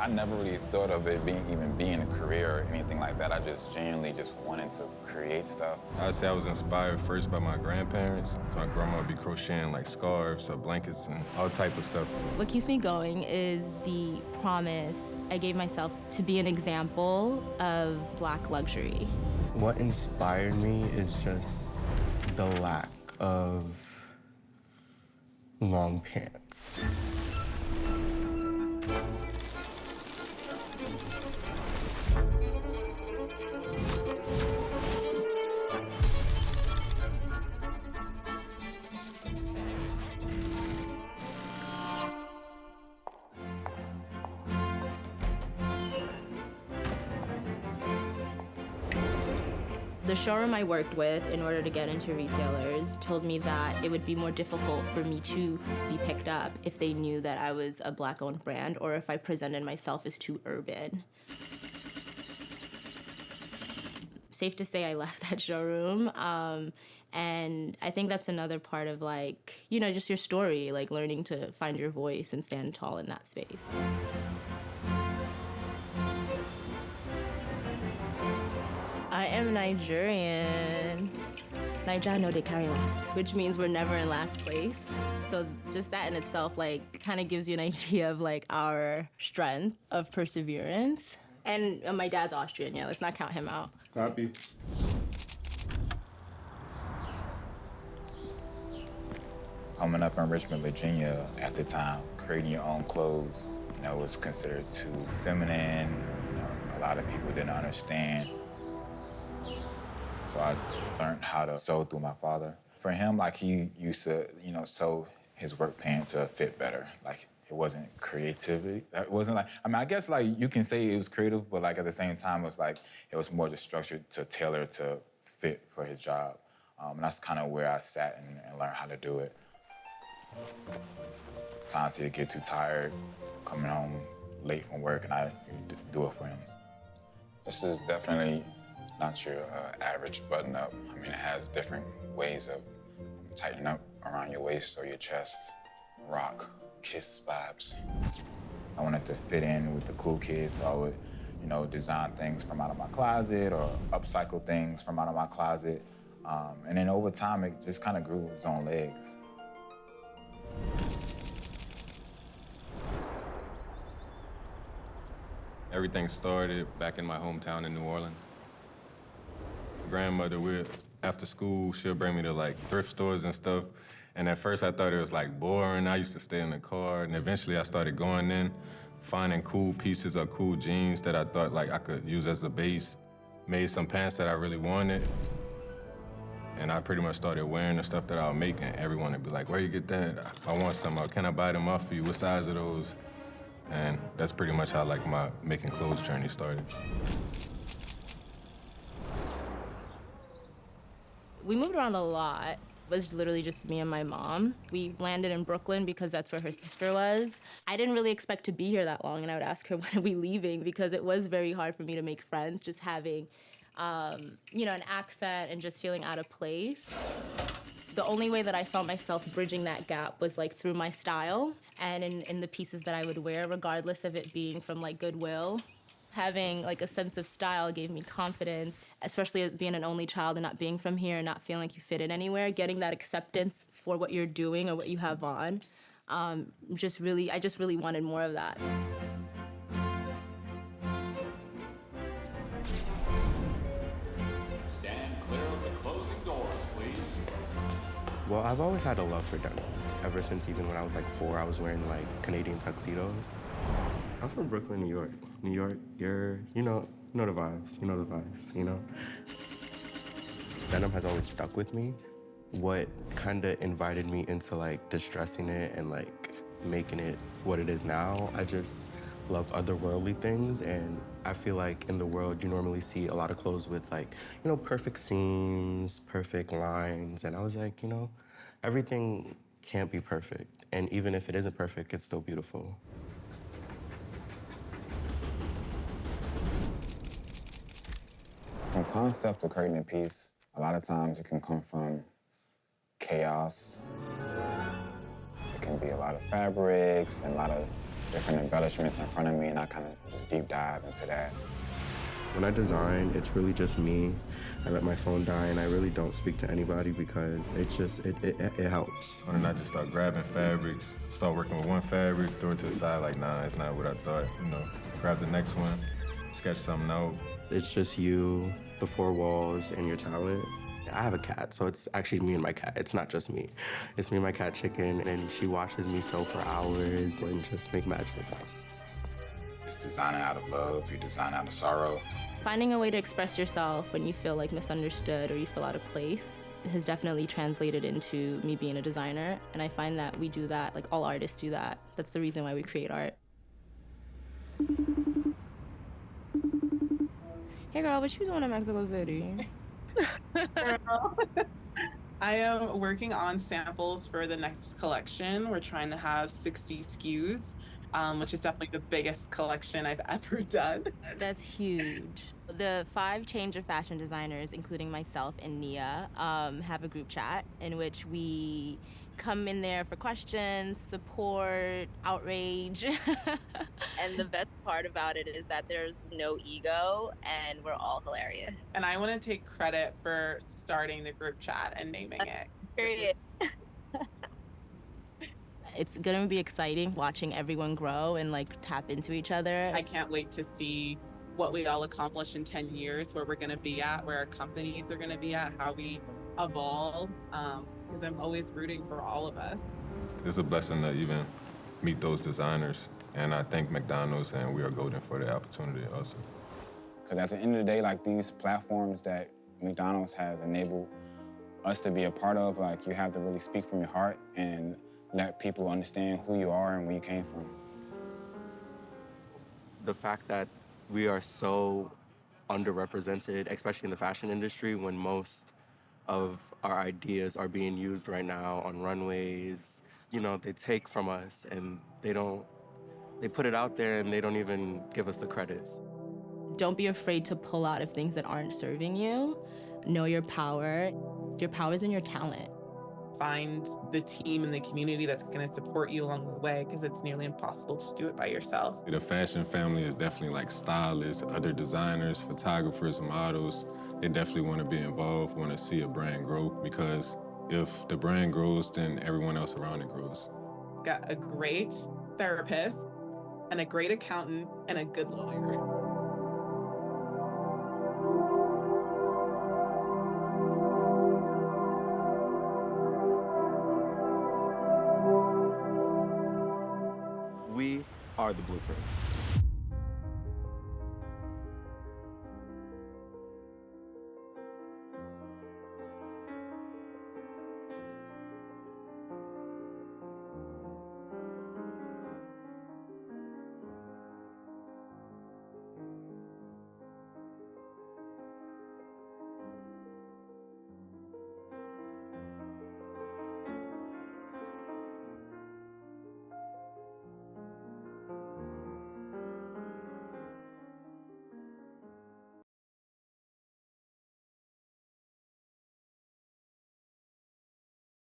I never really thought of it even being a career or anything like that. I just genuinely just wanted to create stuff. I'd say I was inspired first by my grandparents. My grandma would be crocheting like scarves or blankets and all type of stuff. What keeps me going is the promise I gave myself to be an example of Black luxury. What inspired me is just the lack of long pants. The showroom I worked with in order to get into retailers told me that it would be more difficult for me to be picked up if they knew that I was a Black-owned brand or if I presented myself as too urban. Safe to say I left that showroom, and I think that's another part of, like, you know, just your story, like learning to find your voice and stand tall in that space. I am Nigerian. Naija no dey carry last, which means we're never in last place. So just that in itself, like, kind of gives you an idea of, like, our strength of perseverance. And my dad's Austrian, yeah, let's not count him out. Copy. Coming up in Richmond, Virginia at the time, creating your own clothes, you know, was considered too feminine. You know, a lot of people didn't understand. So I learned how to sew through my father. For him, like, he used to, you know, sew his work pants to fit better. Like, it wasn't creativity. It wasn't like, I mean, I guess, like, you can say it was creative, but, like, at the same time, it was like, it was more just structured to tailor to fit for his job. And that's kind of where I sat and learned how to do it. Times he'd get too tired, coming home late from work, and I just do it for him. This is definitely not your average button-up. I mean, it has different ways of tightening up around your waist or your chest. Rock, kiss vibes. I wanted to fit in with the cool kids, so I would, you know, design things from out of my closet or upcycle things from out of my closet. And then over time, it just kind of grew its own legs. Everything started back in my hometown in New Orleans. Grandmother, after school, she'll bring me to, like, thrift stores and stuff. And at first I thought it was, like, boring. I used to stay in the car, and eventually I started going in, finding cool pieces of cool jeans that I thought, like, I could use as a base. Made some pants that I really wanted. And I pretty much started wearing the stuff that I was making. Everyone would be like, where you get that? I want some. Can I buy them off for you? What size are those? And that's pretty much how, like, my making clothes journey started. We moved around a lot. It was literally just me and my mom. We landed in Brooklyn because that's where her sister was. I didn't really expect to be here that long, and I would ask her, when are we leaving? Because it was very hard for me to make friends, just having, you know, an accent and just feeling out of place. The only way that I saw myself bridging that gap was, like, through my style and in the pieces that I would wear, regardless of it being from, like, Goodwill. Having, like, a sense of style gave me confidence, especially as being an only child and not being from here and not feeling like you fit in anywhere. Getting that acceptance for what you're doing or what you have on, I just really wanted more of that. Stand clear of the closing doors, please. Well, I've always had a love for denim. Ever since even when I was, like, 4, I was wearing, like, Canadian tuxedos. I'm from Brooklyn, New York. New York, you know the vibes, you know? Denim has always stuck with me. What kind of invited me into, like, distressing it and, like, making it what it is now, I just love otherworldly things, and I feel like in the world you normally see a lot of clothes with, like, you know, perfect seams, perfect lines, and I was like, you know, everything can't be perfect, and even if it isn't perfect, it's still beautiful. From concept to creating a piece, a lot of times it can come from chaos. It can be a lot of fabrics and a lot of different embellishments in front of me, and I kind of just deep dive into that. When I design, it's really just me. I let my phone die, and I really don't speak to anybody because it helps. And I just start grabbing fabrics, start working with one fabric, throw it to the side like, nah, it's not what I thought. You know, grab the next one, sketch something out. It's just you, the four walls, and your talent. I have a cat, so it's actually me and my cat. It's not just me. It's me and my cat Chicken, and she watches me sew for hours and just make magic. It's designing out of love, you design out of sorrow. Finding a way to express yourself when you feel like misunderstood or you feel out of place has definitely translated into me being a designer. And I find that we do that, like all artists do that. That's the reason why we create art. Hey girl, what you doing in Mexico City? Girl. I am working on samples for the next collection. We're trying to have 60 SKUs, which is definitely the biggest collection I've ever done. That's huge. The 5 change of fashion designers, including myself and Nia, have a group chat in which we come in there for questions, support, outrage. And the best part about it is that there's no ego and we're all hilarious. And I want to take credit for starting the group chat and naming it. Period. It's gonna be exciting watching everyone grow and like tap into each other. I can't wait to see what we all accomplish in 10 years, where we're going to be at, where our companies are going to be at, how we evolve, because I'm always rooting for all of us. It's a blessing to even meet those designers, and I thank McDonald's and We Are Golden for the opportunity also. Because at the end of the day, like these platforms that McDonald's has enabled us to be a part of, like you have to really speak from your heart and let people understand who you are and where you came from. The fact that we are so underrepresented, especially in the fashion industry, when most of our ideas are being used right now on runways. You know, they take from us and they put it out there and they don't even give us the credits. Don't be afraid to pull out of things that aren't serving you. Know your power. Your power is in your talent. Find the team and the community that's going to support you along the way, because it's nearly impossible to do it by yourself. The fashion family is definitely like stylists, other designers, photographers, models. They definitely want to be involved, want to see a brand grow, because if the brand grows, then everyone else around it grows. Got a great therapist and a great accountant and a good lawyer. We are the blueprint.